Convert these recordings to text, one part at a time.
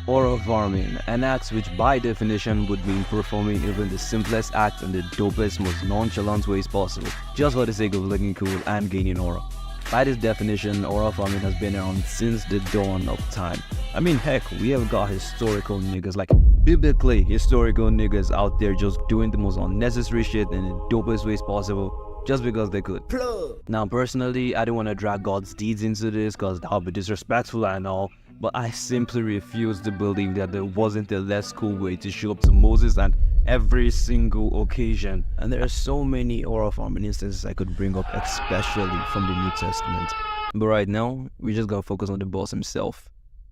Aura farming, an act which by definition would mean performing even the simplest act in the dopest, most nonchalant ways possible, just for the sake of looking cool and gaining aura. By this definition, aura farming has been around since the dawn of time. I mean, heck, we have got historical niggas, like biblically historical niggas out there just doing the most unnecessary shit in the dopest ways possible, just because they could. Now, personally, I don't want to drag God's deeds into this because that would be disrespectful and all, but I simply refuse to believe that there wasn't a less cool way to show up to Moses on every single occasion. And there are so many aura farming instances I could bring up, especially from the New Testament. But right now, we just gotta focus on the boss himself,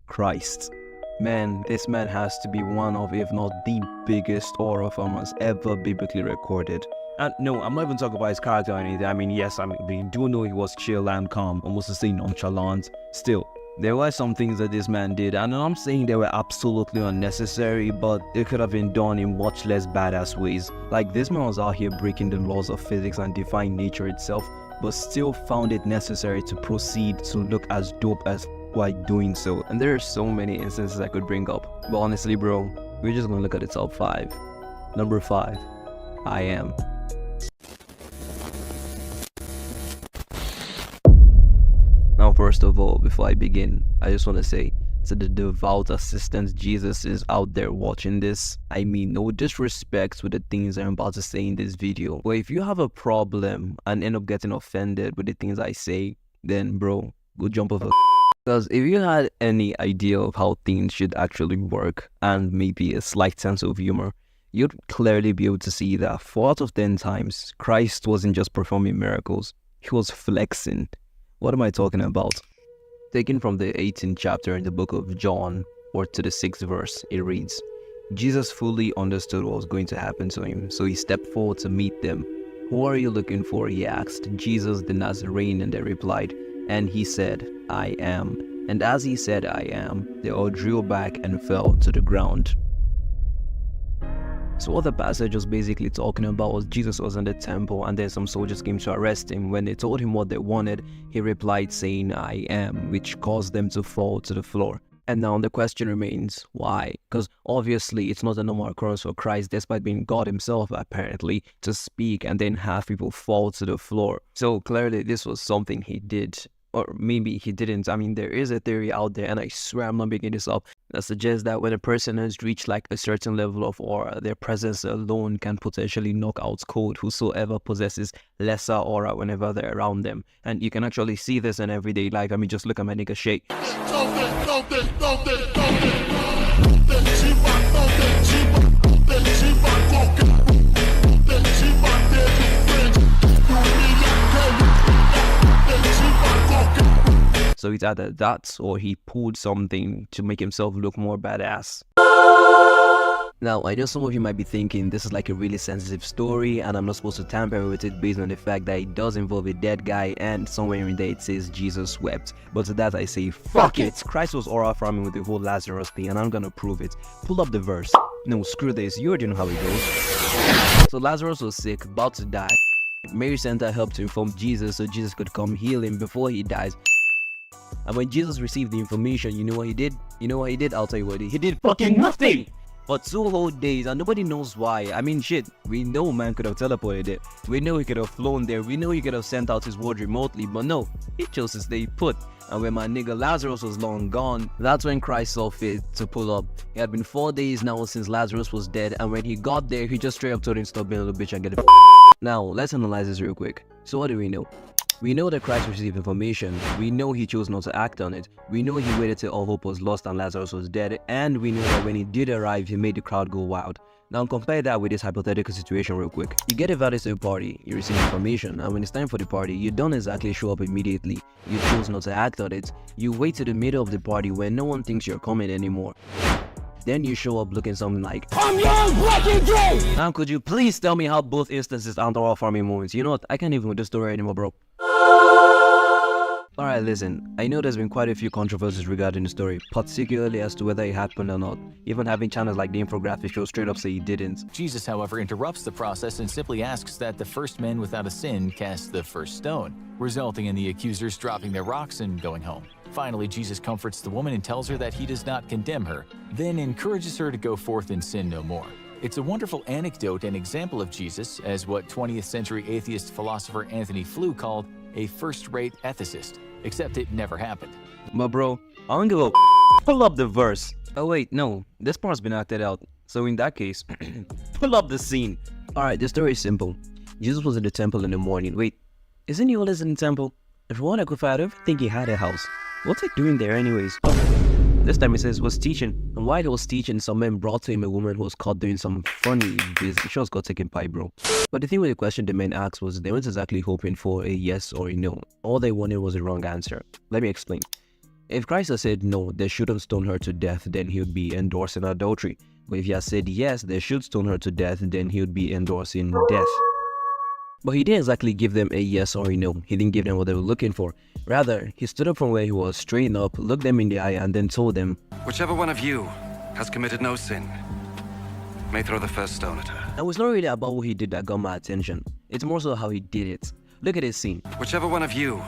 Christ. Man, this man has to be one of, if not the biggest aura farmers ever biblically recorded. And no, I'm not even talking about his character or anything. I mean, yes, we do know he was chill and calm, almost to say nonchalant. Still, there were some things that this man did, and I'm saying they were absolutely unnecessary, but they could have been done in much less badass ways. Like, this man was out here breaking the laws of physics and defying nature itself, but still found it necessary to proceed to look as dope as while doing so. And there are so many instances I could bring up, but honestly, bro, we're just gonna look at the top 5. Number 5, I am. Now, first of all, before I begin, I just want to say to the devout assistant Jesus is out there watching this, I mean no disrespect with the things I'm about to say in this video, but if you have a problem and end up getting offended with the things I say, then bro, go jump off a because if you had any idea of how things should actually work and maybe a slight sense of humor, you'd clearly be able to see that 4 out of 10 times, Christ wasn't just performing miracles, he was flexing. What am I talking about? Taken from the 18th chapter in the book of John, or to the 6th verse, it reads, Jesus fully understood what was going to happen to him, so he stepped forward to meet them. Who are you looking for? He asked. Jesus the Nazarene, and they replied. And he said, I am. And as he said, I am, they all drew back and fell to the ground. So what the passage was basically talking about was Jesus was in the temple and then some soldiers came to arrest him. When they told him what they wanted, he replied saying, I am, which caused them to fall to the floor. And now the question remains, why? Because obviously it's not a normal occurrence for Christ, despite being God himself apparently, to speak and then have people fall to the floor. So clearly this was something he did. Or maybe he didn't. I mean, there is a theory out there, and I swear I'm not making this up, that suggests that when a person has reached like a certain level of aura, their presence alone can potentially knock out cold whosoever possesses lesser aura whenever they're around them. And you can actually see this in everyday life. I mean, just look at my nigga Shay. So it's either that or he pulled something to make himself look more badass. Now, I know some of you might be thinking this is like a really sensitive story and I'm not supposed to tamper with it based on the fact that it does involve a dead guy and somewhere in there it says Jesus wept. But to that I say, fuck it! Christ was aura farming with the whole Lazarus thing and I'm gonna prove it. Pull up the verse. No, screw this, you already know how it goes. So Lazarus was sick, about to die. Mary sent her help to inform Jesus so Jesus could come heal him before he dies. And when Jesus received the information, you know what he did? You know what he did? I'll tell you what he did. He did fucking nothing! For 2 whole days, and nobody knows why. I mean, shit, we know man could have teleported it. We know he could have flown there. We know he could have sent out his word remotely, but no, he chose to stay put. And when my nigga Lazarus was long gone, that's when Christ saw fit to pull up. It had been 4 days now since Lazarus was dead, and when he got there, he just straight up told him stop being a little bitch and get it. Now, let's analyze this real quick. So what do we know? We know that Christ received information, we know he chose not to act on it, we know he waited till all hope was lost and Lazarus was dead, and we know that when he did arrive, he made the crowd go wild. Now compare that with this hypothetical situation real quick. You get invited to a party, you receive information, and when it's time for the party, you don't exactly show up immediately. You choose not to act on it. You wait to the middle of the party when no one thinks you're coming anymore. Then you show up looking something like, I'm young, black and gay! Now could you please tell me how both instances aren't aura farming moments? You know what, I can't even with this story anymore, bro. Alright, listen, I know there's been quite a few controversies regarding the story, particularly as to whether it happened or not. Even having channels like the infographic show straight up say he didn't. Jesus, however, interrupts the process and simply asks that the first man without a sin cast the first stone, resulting in the accusers dropping their rocks and going home. Finally, Jesus comforts the woman and tells her that he does not condemn her, then encourages her to go forth and sin no more. It's a wonderful anecdote and example of Jesus as what 20th century atheist philosopher Anthony Flew called a first-rate ethicist, except it never happened. But bro, I don't give a pull up the verse. Oh wait, no, this part's been acted out. So in that case, pull up the scene. Alright, the story is simple. Jesus was in the temple in the morning. Wait, isn't he always in the temple? If one I could find, I don't think he had a house. What's he doing there anyways? This time he says he was teaching. And while he was teaching, some men brought to him a woman who was caught doing some funny business. She was caught taking pie, bro. But the thing with the question the men asked was they weren't exactly hoping for a yes or a no. All they wanted was a wrong answer. Let me explain. If Christ had said no, they shouldn't stone her to death, then he would be endorsing adultery. But if he had said yes, they should stone her to death, then he would be endorsing death. But he didn't exactly give them a yes or a no. He didn't give them what they were looking for. Rather, he stood up from where he was, straightened up, looked them in the eye, and then told them, "Whichever one of you has committed no sin may throw the first stone at her." And it's not really about what he did that got my attention. It's more so how he did it. Look at this scene. "Whichever one of you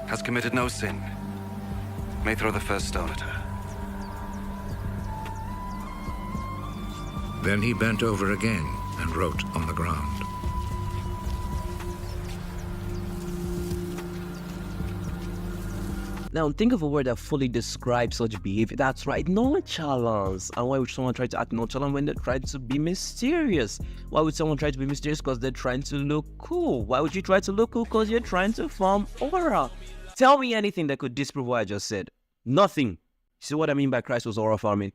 has committed no sin may throw the first stone at her." Then he bent over again and wrote on the ground. Now think of a word that fully describes such behavior. That's right, nonchalance. And why would someone try to act nonchalant when they're trying to be mysterious? Why would someone try to be mysterious because they're trying to look cool? Why would you try to look cool because you're trying to form aura? Tell me anything that could disprove what I just said. Nothing. See what I mean by Christ was aura farming?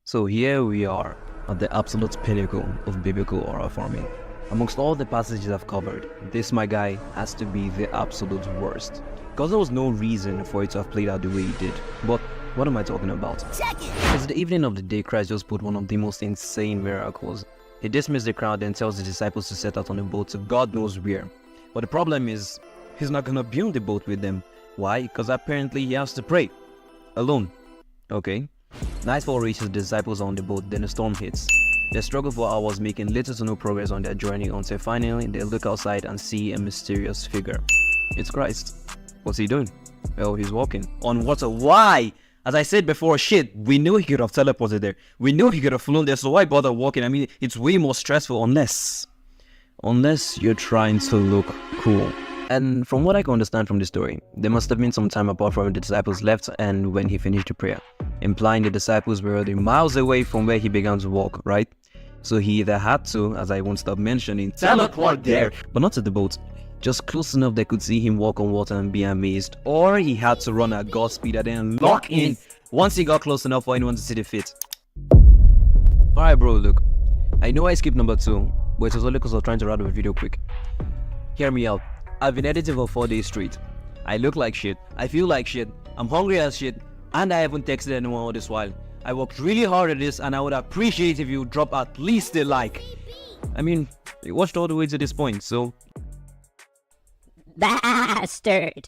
So here we are at the absolute pinnacle of biblical aura farming. Amongst all the passages I've covered, this, my guy, has to be the absolute worst. Because there was no reason for it to have played out the way it did. But what am I talking about? Check it! It's the evening of the day Christ just put one of the most insane miracles. He dismissed the crowd and tells the disciples to set out on a boat to God knows where. But the problem is, he's not gonna be on the boat with them. Why? Because apparently he has to pray. Alone. Okay. Nightfall reaches, the disciples on the boat, then a storm hits. They struggle for hours, making little to no progress on their journey until finally they look outside and see a mysterious figure. It's Christ. What's he doing? Well, he's walking on water. Why? As I said before, shit, we knew he could have teleported there. We knew he could have flown there, so why bother walking? I mean, it's way more stressful unless you're trying to look cool. And from what I can understand from the story, there must have been some time apart from the disciples left and when he finished the prayer, implying the disciples were already miles away from where he began to walk, right? So he either had to, as I won't stop mentioning, teleport there, but not to the boat, just close enough they could see him walk on water and be amazed, or he had to run at God's speed and then lock in once he got close enough for anyone to see the fit. Alright bro, look, I know I skipped number 2, but it was only because I was trying to wrap up the video quick. Hear me out. I've been editing for 4 days straight. I look like shit, I feel like shit, I'm hungry as shit, and I haven't texted anyone all this while. I worked really hard at this and I would appreciate if you drop at least a like. I mean, you watched all the way to this point, so... Bastard!